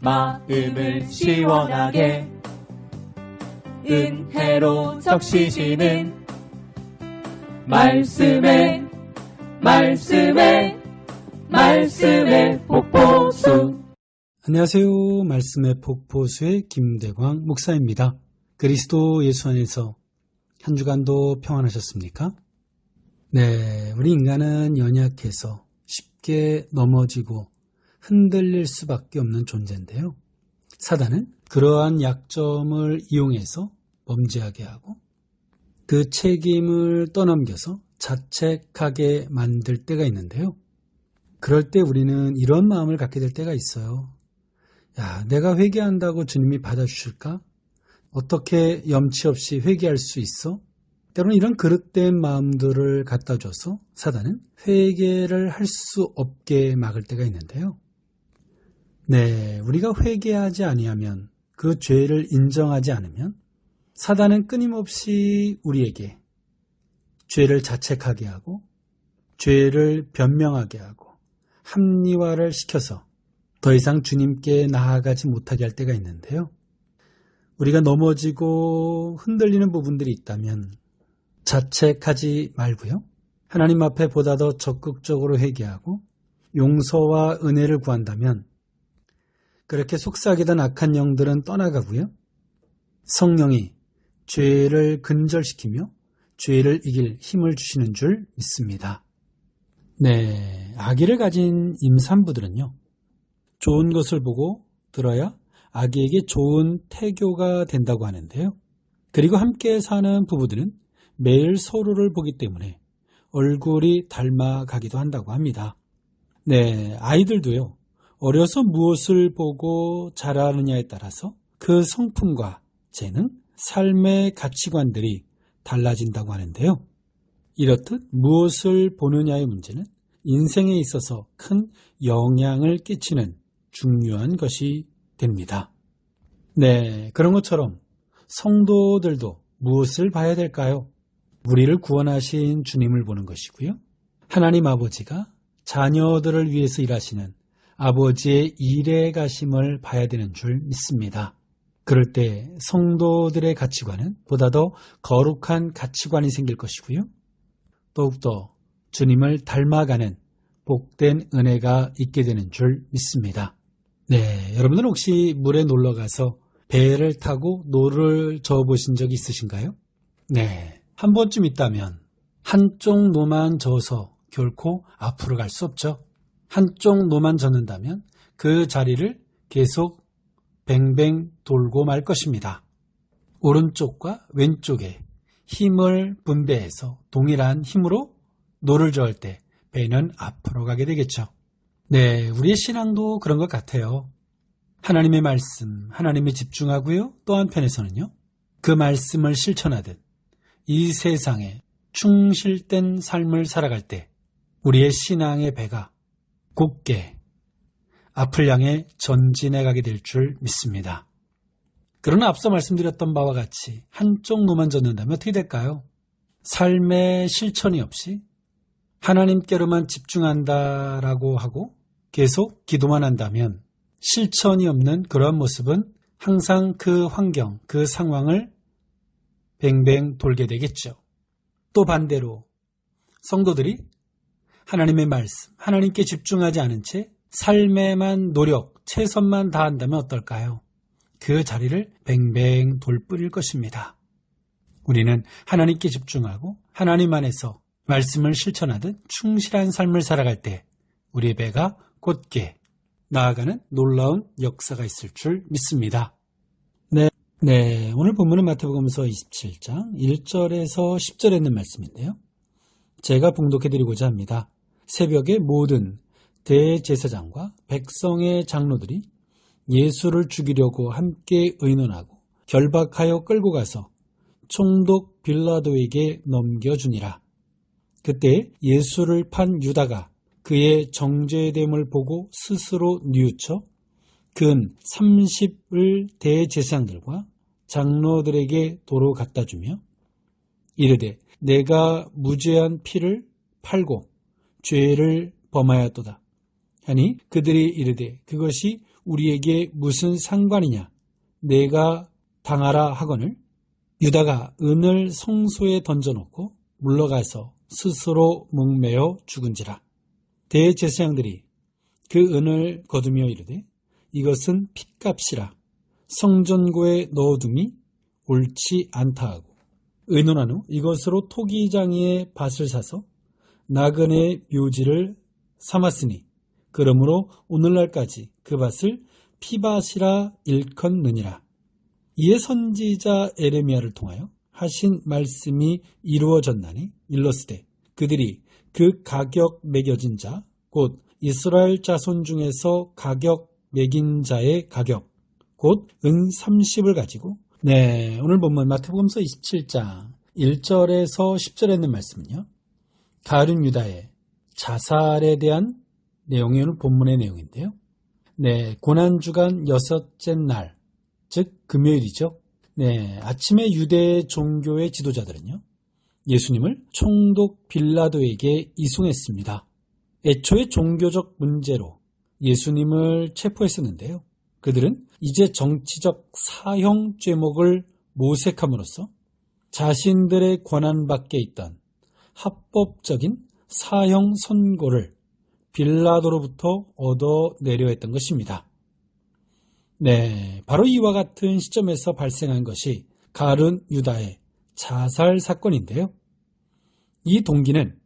마음을 시원하게 은혜로 적시시는 말씀에 폭포수. 안녕하세요. 말씀의 폭포수의 김대광 목사입니다. 그리스도 예수 안에서 한 주간도 평안하셨습니까? 네, 우리 인간은 연약해서 쉽게 넘어지고 흔들릴 수밖에 없는 존재인데요. 사단은 그러한 약점을 이용해서 범죄하게 하고 그 책임을 떠넘겨서 자책하게 만들 때가 있는데요. 그럴 때 우리는 이런 마음을 갖게 될 때가 있어요. 야, 내가 회개한다고 주님이 받아주실까? 어떻게 염치 없이 회개할 수 있어? 때로는 이런 그릇된 마음들을 갖다 줘서 사단은 회개를 할 수 없게 막을 때가 있는데요. 네, 우리가 회개하지 아니하면, 그 죄를 인정하지 않으면 사단은 끊임없이 우리에게 죄를 자책하게 하고 죄를 변명하게 하고 합리화를 시켜서 더 이상 주님께 나아가지 못하게 할 때가 있는데요. 우리가 넘어지고 흔들리는 부분들이 있다면 자책하지 말고요. 하나님 앞에 보다 더 적극적으로 회개하고 용서와 은혜를 구한다면 그렇게 속삭이던 악한 영들은 떠나가고요. 성령이 죄를 근절시키며 죄를 이길 힘을 주시는 줄 믿습니다. 네, 아기를 가진 임산부들은요. 좋은 것을 보고 들어야 아기에게 좋은 태교가 된다고 하는데요. 그리고 함께 사는 부부들은 매일 서로를 보기 때문에 얼굴이 닮아가기도 한다고 합니다. 네, 아이들도요. 어려서 무엇을 보고 자라느냐에 따라서 그 성품과 재능, 삶의 가치관들이 달라진다고 하는데요. 이렇듯 무엇을 보느냐의 문제는 인생에 있어서 큰 영향을 끼치는 중요한 것이 됩니다. 네, 그런 것처럼 성도들도 무엇을 봐야 될까요? 우리를 구원하신 주님을 보는 것이고요. 하나님 아버지가 자녀들을 위해서 일하시는 아버지의 일에 가심을 봐야 되는 줄 믿습니다. 그럴 때 성도들의 가치관은 보다 더 거룩한 가치관이 생길 것이고요. 더욱더 주님을 닮아가는 복된 은혜가 있게 되는 줄 믿습니다. 네, 여러분들은 혹시 물에 놀러가서 배를 타고 노를 저어보신 적이 있으신가요? 네, 한 번쯤 있다면 한쪽 노만 저어서 결코 앞으로 갈 수 없죠. 한쪽 노만 젓는다면 그 자리를 계속 뱅뱅 돌고 말 것입니다. 오른쪽과 왼쪽에 힘을 분배해서 동일한 힘으로 노를 저을 때 배는 앞으로 가게 되겠죠. 네, 우리의 신앙도 그런 것 같아요. 하나님의 말씀, 하나님에 집중하고요. 또 한편에서는요. 그 말씀을 실천하듯 이 세상에 충실된 삶을 살아갈 때 우리의 신앙의 배가 곧게 앞을 향해 전진해 가게 될 줄 믿습니다. 그러나 앞서 말씀드렸던 바와 같이 한쪽 노만 젓는다면 어떻게 될까요? 삶의 실천이 없이 하나님께로만 집중한다라고 하고 계속 기도만 한다면 실천이 없는 그런 모습은 항상 그 환경, 그 상황을 뱅뱅 돌게 되겠죠. 또 반대로 성도들이 하나님의 말씀, 하나님께 집중하지 않은 채 삶에만 노력, 최선만 다한다면 어떨까요? 그 자리를 뱅뱅 돌뿌릴 것입니다. 우리는 하나님께 집중하고 하나님 안에서 말씀을 실천하듯 충실한 삶을 살아갈 때 우리의 배가 곧게 나아가는 놀라운 역사가 있을 줄 믿습니다. 네, 오늘 본문은 마태복음서 27장 1절에서 10절에 있는 말씀인데요. 제가 봉독해드리고자 합니다. 새벽에 모든 대제사장과 백성의 장로들이 예수를 죽이려고 함께 의논하고 결박하여 끌고 가서 총독 빌라도에게 넘겨주니라. 그때 예수를 판 유다가 그의 정죄됨을 보고 스스로 뉘우쳐 근 30을 대제사장들과 장로들에게 도로 갖다 주며 이르되 내가 무죄한 피를 팔고 죄를 범하였도다 하니 그들이 이르되 그것이 우리에게 무슨 상관이냐 내가 당하라 하거늘 유다가 은을 성소에 던져놓고 물러가서 스스로 목매어 죽은지라. 대제사장들이 그 은을 거두며 이르되 이것은 핏값이라 성전고에 넣어둠이 옳지 않다 하고 의논한 후 이것으로 토기장이의 밭을 사서 나그네의 묘지를 삼았으니 그러므로 오늘날까지 그 밭을 피밭이라 일컫느니라. 이에 선지자 에레미야를 통하여 하신 말씀이 이루어졌나니 일러스되 그들이 그 가격 매겨진 자 곧 이스라엘 자손 중에서 가격 매긴 자의 가격 곧 은 30을 가지고 오늘 본문 마태복음서 27장 1절에서 10절에 있는 말씀은요. 가룟 유다의 자살에 대한 내용이 오늘 본문의 내용인데요. 고난주간 여섯째 날, 즉 금요일이죠. 아침에 유대 종교의 지도자들은요. 예수님을 총독 빌라도에게 이송했습니다. 애초에 종교적 문제로 예수님을 체포했었는데요. 그들은 이제 정치적 사형 죄목을 모색함으로써 자신들의 권한 밖에 있던 합법적인 사형 선고를 빌라도로부터 얻어내려 했던 것입니다. 바로 이와 같은 시점에서 발생한 것이 가룟 유다의 자살 사건인데요. 이 동기는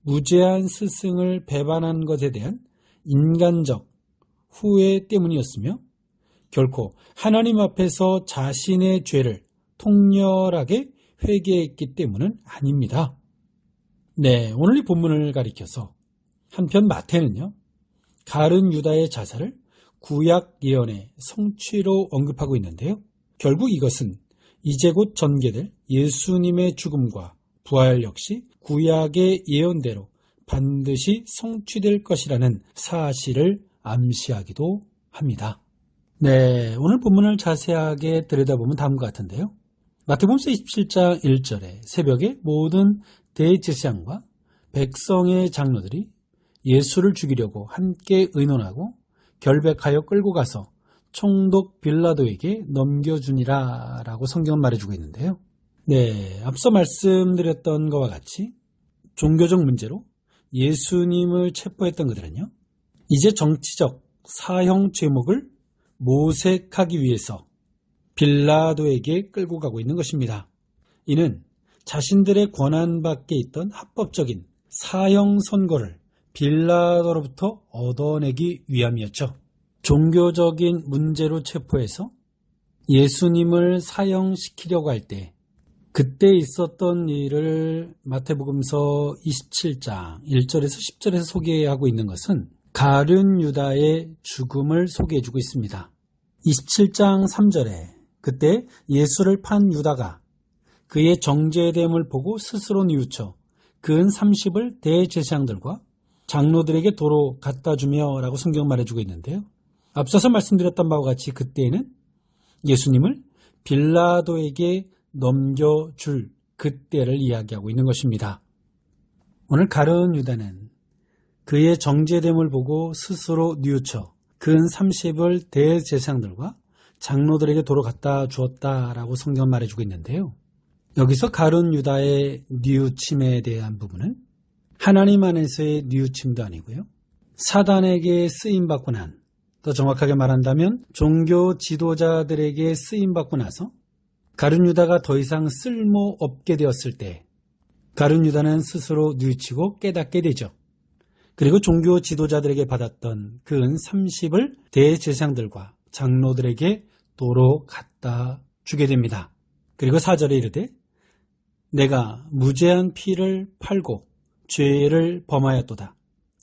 무죄한 스승을 배반한 것에 대한 인간적 후회 때문이었으며 결코 하나님 앞에서 자신의 죄를 통렬하게 회개했기 때문은 아닙니다. 오늘 이 본문을 가리켜서 한편 마태는요. 가룟 유다의 자살을 구약 예언의 성취로 언급하고 있는데요. 결국 이것은 이제 곧 전개될 예수님의 죽음과 부활 역시 구약의 예언대로 반드시 성취될 것이라는 사실을 암시하기도 합니다. 오늘 본문을 자세하게 들여다보면 다음과 같은데요. 마태복음서 27장 1절에 새벽에 모든 대제사장과 백성의 장로들이 예수를 죽이려고 함께 의논하고 결백하여 끌고 가서 총독 빌라도에게 넘겨주니라 라고 성경은 말해주고 있는데요. 앞서 말씀드렸던 것과 같이 종교적 문제로 예수님을 체포했던 그들은요. 이제 정치적 사형 죄목을 모색하기 위해서 빌라도에게 끌고 가고 있는 것입니다. 이는 자신들의 권한 밖에 있던 합법적인 사형 선고를 빌라도로부터 얻어내기 위함이었죠. 종교적인 문제로 체포해서 예수님을 사형시키려고 할 때 그때 있었던 일을 마태복음서 27장 1절에서 10절에서 소개하고 있는 것은 가룟 유다의 죽음을 소개해주고 있습니다. 27장 3절에 그때 예수를 판 유다가 그의 정죄됨을 보고 스스로 뉘우쳐 그 은 30을 대제사장들과 장로들에게 도로 갖다 주며 라고 성경 말해주고 있는데요. 앞서서 말씀드렸던 바와 같이 그때에는 예수님을 빌라도에게 넘겨줄 그때를 이야기하고 있는 것입니다. 오늘 가룟 유다는 그의 정죄됨을 보고 스스로 뉘우쳐 그 은 30을 대제사장들과 장로들에게 도로 갖다 주었다라고 성경은 말해주고 있는데요. 여기서 가룟 유다의 뉘우침에 대한 부분은 하나님 안에서의 뉘우침도 아니고요. 사단에게 쓰임받고 난, 더 정확하게 말한다면 종교 지도자들에게 쓰임받고 나서 가룟 유다가 더 이상 쓸모없게 되었을 때 가룟 유다는 스스로 뉘우치고 깨닫게 되죠. 그리고 종교 지도자들에게 받았던 그 은 30을 대제사장들과 장로들에게 도로 갖다 주게 됩니다. 그리고 4절에 이르되 내가 무죄한 피를 팔고 죄를 범하였도다.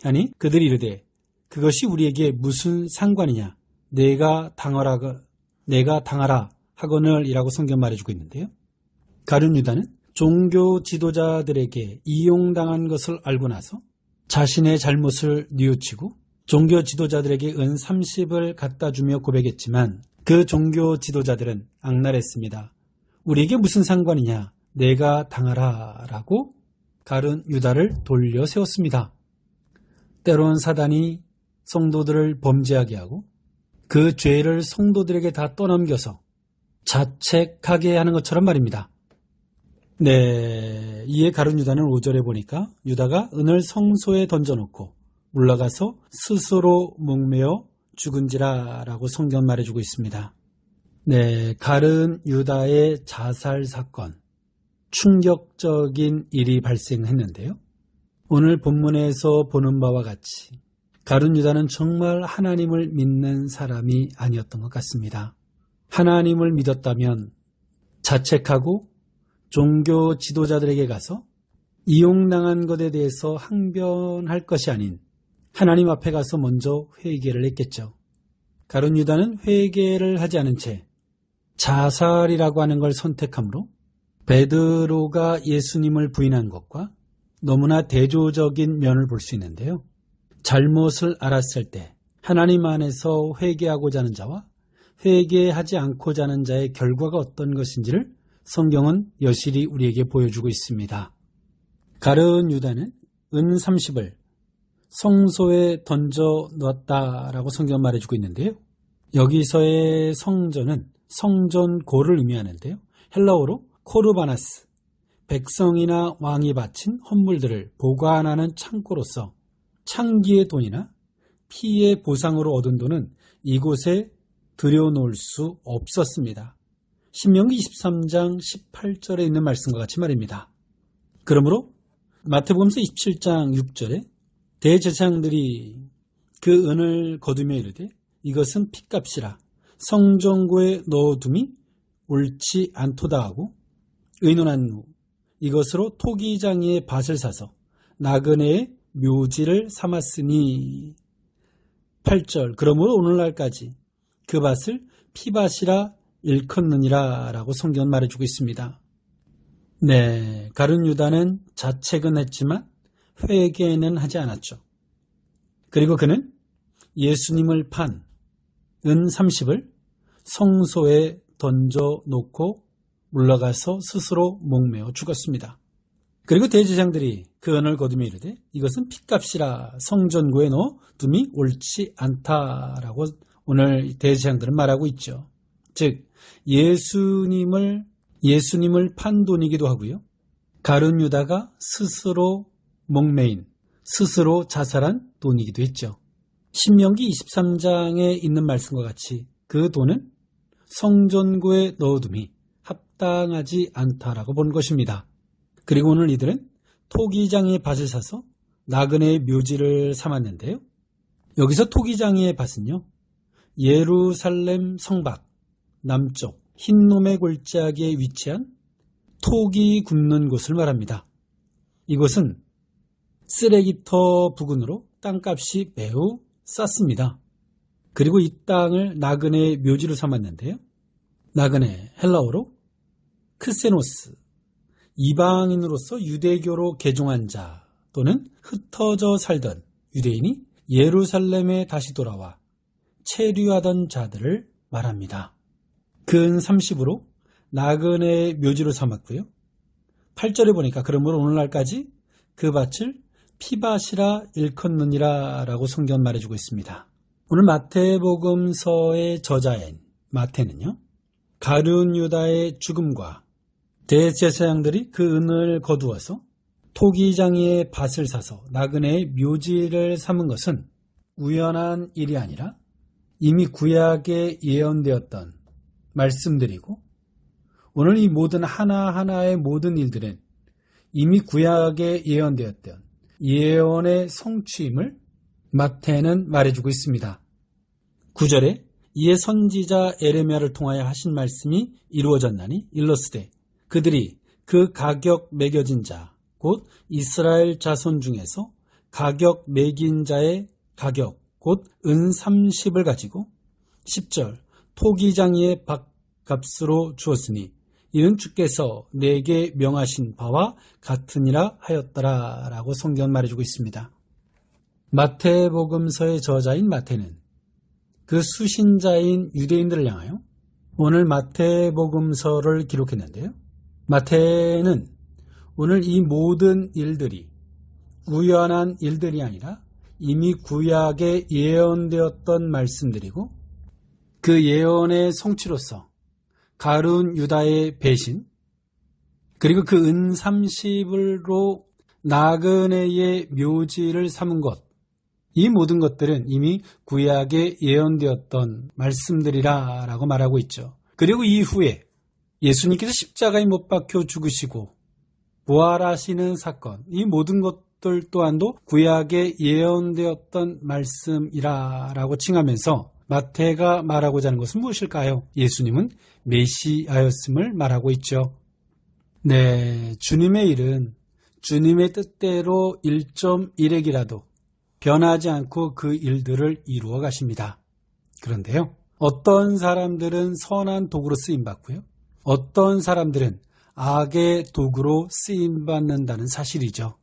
아니 그들이 이르되 그것이 우리에게 무슨 상관이냐 내가 당하라 하거늘 이라고 성경 말해주고 있는데요. 가룟 유다는 종교 지도자들에게 이용당한 것을 알고 나서 자신의 잘못을 뉘우치고 종교 지도자들에게 은 30을 갖다 주며 고백했지만 그 종교 지도자들은 악랄했습니다. 우리에게 무슨 상관이냐 내가 당하라 라고 가룟 유다를 돌려 세웠습니다. 때론 사단이 성도들을 범죄하게 하고 그 죄를 성도들에게 다 떠넘겨서 자책하게 하는 것처럼 말입니다. 네, 이에 가룟 유다는 5절에 보니까 유다가 은을 성소에 던져놓고 물러가서 스스로 목매어 죽은지라 라고 성경 말해주고 있습니다. 네, 가룟 유다의 자살 사건, 충격적인 일이 발생했는데요. 오늘 본문에서 보는 바와 같이 가룟 유다는 정말 하나님을 믿는 사람이 아니었던 것 같습니다. 하나님을 믿었다면 자책하고 종교 지도자들에게 가서 이용당한 것에 대해서 항변할 것이 아닌 하나님 앞에 가서 먼저 회개를 했겠죠. 가룟 유다는 회개를 하지 않은 채 자살이라고 하는 걸 선택함으로 베드로가 예수님을 부인한 것과 너무나 대조적인 면을 볼 수 있는데요. 잘못을 알았을 때 하나님 안에서 회개하고자 하는 자와 회개하지 않고자 하는 자의 결과가 어떤 것인지를 성경은 여실히 우리에게 보여주고 있습니다. 가룟 유다는 은 30을 성소에 던져 놓았다라고 성경 말해주고 있는데요. 여기서의 성전은 성전고를 의미하는데요. 헬라어로 코르바나스, 백성이나 왕이 바친 헌물들을 보관하는 창고로서 창기의 돈이나 피의 보상으로 얻은 돈은 이곳에 들여놓을 수 없었습니다. 신명기 23장 18절에 있는 말씀과 같이 말입니다. 그러므로 마태복음서 27장 6절에 대제사장들이 그 은을 거두며 이르되 이것은 핏값이라 성전고에 넣어둠이 옳지 않도다 하고 의논한 후 이것으로 토기장이의 밭을 사서 나그네의 묘지를 삼았으니 8절 그러므로 오늘날까지 그 밭을 피밭이라 일컫느니라 라고 성경은 말해주고 있습니다. 네, 가룟 유다는 자책은 했지만 회개는 하지 않았죠. 그리고 그는 예수님을 판 은 30을 성소에 던져놓고 물러가서 스스로 목매어 죽었습니다. 그리고 대제사장들이 그 은을 거두며 이르되 이것은 핏값이라 성전고에 넣어 둠이 옳지 않다라고 오늘 대제사장들은 말하고 있죠. 즉 예수님을 판 돈이기도 하고요. 가룟 유다가 스스로 목매인, 스스로 자살한 돈이기도 했죠. 신명기 23장에 있는 말씀과 같이 그 돈은 성전고에 넣어둠이 합당하지 않다라고 본 것입니다. 그리고 오늘 이들은 토기장의 밭을 사서 나그네의 묘지를 삼았는데요. 여기서 토기장의 밭은요, 예루살렘 성밖 남쪽 흰놈의 골짜기에 위치한 토기 굽는 곳을 말합니다. 이곳은 쓰레기터 부근으로 땅값이 매우 쌌습니다. 그리고 이 땅을 나그네의 묘지로 삼았는데요. 나그네 헬라어로 크세노스, 이방인으로서 유대교로 개종한 자 또는 흩어져 살던 유대인이 예루살렘에 다시 돌아와 체류하던 자들을 말합니다. 근 30으로 나그네의 묘지로 삼았고요. 8절에 보니까 그러므로 오늘날까지 그 밭을 피밭이라 일컫느니라 라고 성경 말해주고 있습니다. 오늘 마태복음서의 저자인 마태는요, 가룟 유다의 죽음과 대제사장들이 그 은을 거두어서 토기장이의 밭을 사서 나그네의 묘지를 삼은 것은 우연한 일이 아니라 이미 구약에 예언되었던 말씀들이고 오늘 이 모든 하나하나의 모든 일들은 이미 구약에 예언되었던 예언의 성취임을 마태는 말해주고 있습니다. 9절에 이에 선지자 에레미야를 통하여 하신 말씀이 이루어졌나니 일러스되 그들이 그 가격 매겨진 자 곧 이스라엘 자손 중에서 가격 매긴 자의 가격 곧 은 30을 가지고 10절 토기장이의 밭값으로 주었으니 이는 주께서 내게 명하신 바와 같으니라 하였더라 라고 성경 말해주고 있습니다. 마태복음서의 저자인 마태는 그 수신자인 유대인들을 향하여 오늘 마태복음서를 기록했는데요. 마태는 오늘 이 모든 일들이 우연한 일들이 아니라 이미 구약에 예언되었던 말씀들이고 그 예언의 성취로서 가룟 유다의 배신, 그리고 그 은 30으로 나그네의 묘지를 삼은 것, 이 모든 것들은 이미 구약에 예언되었던 말씀들이라고 말하고 있죠. 그리고 이후에 예수님께서 십자가에 못 박혀 죽으시고 부활하시는 사건, 이 모든 것들 또한도 구약에 예언되었던 말씀이라고 칭하면서 마태가 말하고자 하는 것은 무엇일까요? 예수님은 메시아였음을 말하고 있죠. 네, 주님의 일은 주님의 뜻대로 1.1핵이라도 변하지 않고 그 일들을 이루어 가십니다. 그런데요, 어떤 사람들은 선한 도구로 쓰임받고요, 어떤 사람들은 악의 도구로 쓰임받는다는 사실이죠.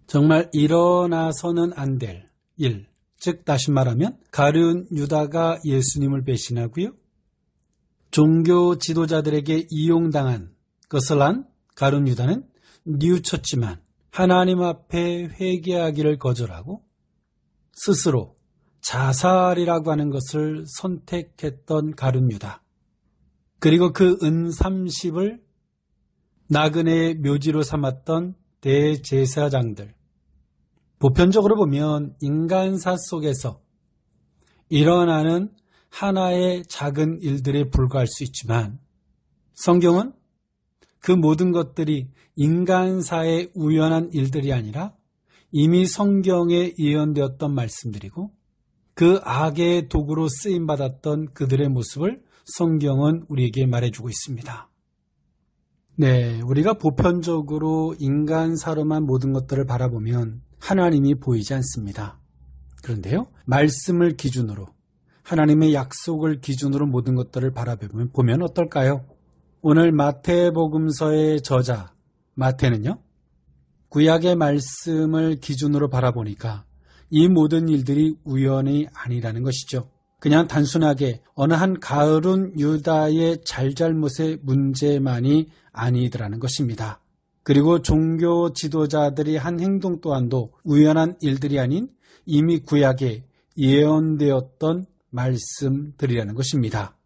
정말 일어나서는 안 될 일, 즉 다시 말하면 가룟 유다가 예수님을 배신하고요, 종교 지도자들에게 이용당한 것을 한 가룟 유다는 뉘우쳤지만 하나님 앞에 회개하기를 거절하고 스스로 자살이라고 하는 것을 선택했던 가룟 유다, 그리고 그 은 30을 나그네의 묘지로 삼았던 대제사장들, 보편적으로 보면 인간사 속에서 일어나는 하나의 작은 일들에 불과할 수 있지만 성경은 그 모든 것들이 인간사의 우연한 일들이 아니라 이미 성경에 예언되었던 말씀들이고 그 악의 도구로 쓰임받았던 그들의 모습을 성경은 우리에게 말해주고 있습니다. 네, 우리가 보편적으로 인간사로만 모든 것들을 바라보면 하나님이 보이지 않습니다. 그런데요, 말씀을 기준으로, 하나님의 약속을 기준으로 모든 것들을 바라보면 어떨까요? 오늘 마태복음서의 저자 마태는요, 구약의 말씀을 기준으로 바라보니까 이 모든 일들이 우연이 아니라는 것이죠. 그냥 단순하게 어느 한 가룟 유다의 잘잘못의 문제만이 아니더라는 것입니다. 그리고 종교 지도자들이 한 행동 또한도 우연한 일들이 아닌 이미 구약에 예언되었던 말씀들이라는 것입니다.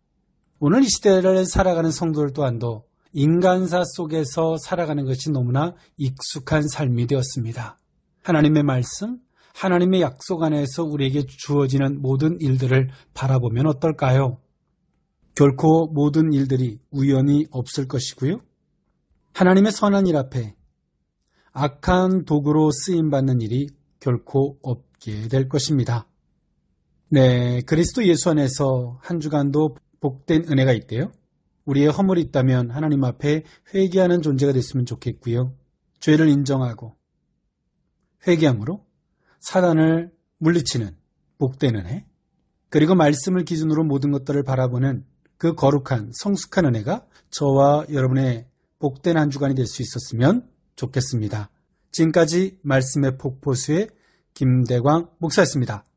오늘 이 시대를 살아가는 성도들 또한도 인간사 속에서 살아가는 것이 너무나 익숙한 삶이 되었습니다. 하나님의 말씀, 하나님의 약속 안에서 우리에게 주어지는 모든 일들을 바라보면 어떨까요? 결코 모든 일들이 우연히 없을 것이고요, 하나님의 선한 일 앞에 악한 도구로 쓰임받는 일이 결코 없게 될 것입니다. 네, 그리스도 예수 안에서 한 주간도 복된 은혜가 있대요. 우리의 허물이 있다면 하나님 앞에 회개하는 존재가 됐으면 좋겠고요, 죄를 인정하고 회개함으로 사단을 물리치는 복된 은혜, 그리고 말씀을 기준으로 모든 것들을 바라보는 그 거룩한 성숙한 은혜가 저와 여러분의 복된 한 주간이 될 수 있었으면 좋겠습니다. 지금까지 말씀의 폭포수의 김대광 목사였습니다.